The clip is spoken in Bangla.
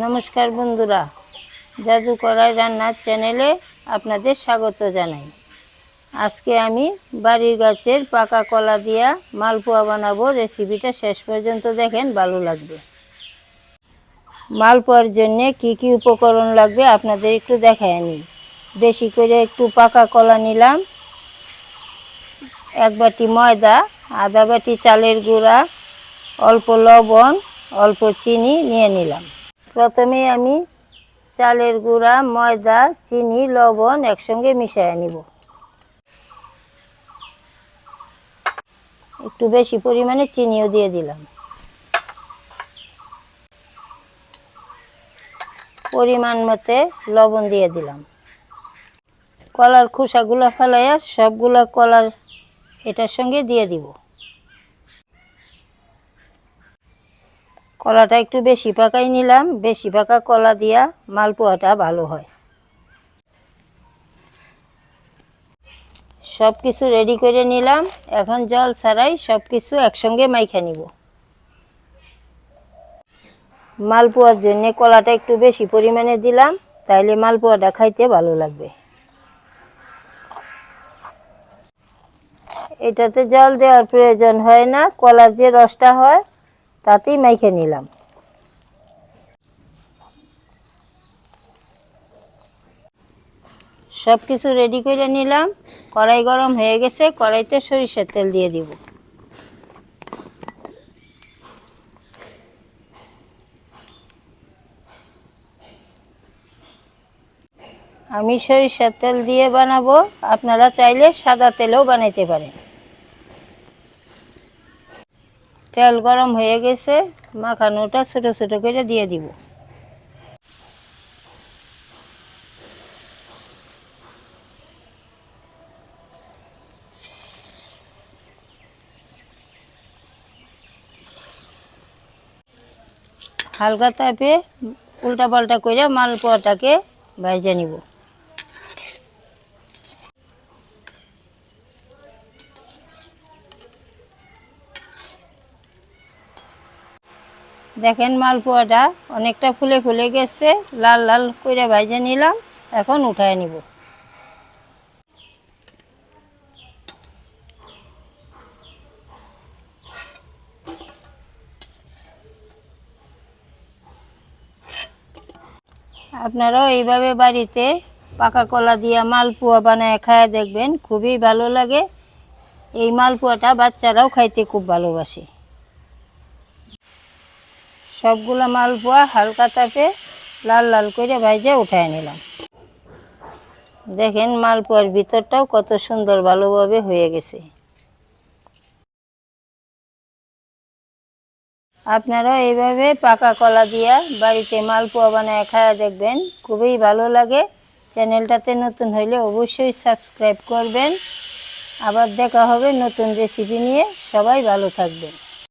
নমস্কার বন্ধুরা, জাদু করাই রান্নার চ্যানেলে আপনাদের স্বাগত জানাই। আজকে আমি বাড়ির গাছের পাকা কলা দিয়া মালপোয়া বানাবো। রেসিপিটা শেষ পর্যন্ত দেখেন, ভালো লাগবে। মালপোয়ার জন্যে কি কি উপকরণ লাগবে আপনাদের একটু দেখায় নিই। বেশি করে একটু পাকা কলা নিলাম, 1 বাটি ময়দা, আধা বাটি চালের গুঁড়া, অল্প লবণ, অল্প চিনি নিয়ে নিলাম। প্রথমে আমি চালের গুঁড়া, ময়দা, চিনি, লবণ একসঙ্গে মিশিয়ে নিব। একটু বেশি পরিমাণে চিনিও দিয়ে দিলাম। পরিমাণ মতে লবণ দিয়ে দিলাম। কলার খোসাগুলো ফেলাইয়া সবগুলা কলার এটার সঙ্গে দিয়ে দিব। কলাটা একটু বেশি পাকাই নিলাম, বেশি পাকা কলা দিয়া মালপোয়াটা ভালো হয়। সব কিছু রেডি করে নিলাম। এখন জল ছাড়াই সব কিছু একসঙ্গে মাইখা নিব। মালপোয়ার জন্য কলাটা একটু বেশি পরিমাণে দিলাম, তাইলে মালপোয়াটা খাইতে ভালো লাগবে। এটাতে জল দেওয়ার প্রয়োজন হয় না, কলার যে রসটা হয় তাতেই মাইখে নিলাম। সব কিছু রেডি করে নিলাম। কড়াই গরম হয়ে গেছে, কড়াইতে সরিষার তেল দিয়ে দিব। আমি সরিষার তেল দিয়ে বানাবো, আপনারা চাইলে সাদা তেলেও বানাইতে পারেন। তেল গরম হয়ে গেছে, মাখানোটা ছোট ছোট করে দিয়ে দিব। হালকা তাপে উল্টা পাল্টা করে মালপোয়াটাকে ভেজে নিব। দেখেন মালপোয়াটা অনেকটা ফুলে ফুলে গেছে, লাল লাল করে ভেজে নিলাম। এখন উঠায় নিব। আপনারাও এইভাবে বাড়িতে পাকা কলা দিয়া মালপোয়া বানায় খায় দেখবেন, খুবই ভালো লাগে। এই মালপোয়াটা বাচ্চারাও খাইতে খুব ভালোবাসে। সবগুলো মালপোয়া হালকা তাপে লাল লাল করে ভেজে উঠায় নিলাম। দেখেন মালপোয়ার ভিতরটাও কত সুন্দর ভালোভাবে হয়ে গেছে। আপনারা এইভাবে পাকা কলা দিয়া বাড়িতে মালপোয়া বানায় খায়া দেখবেন, খুবই ভালো লাগে। চ্যানেলটাতে নতুন হইলে অবশ্যই সাবস্ক্রাইব করবেন। আবার দেখা হবে নতুন রেসিপি নিয়ে। সবাই ভালো থাকবেন।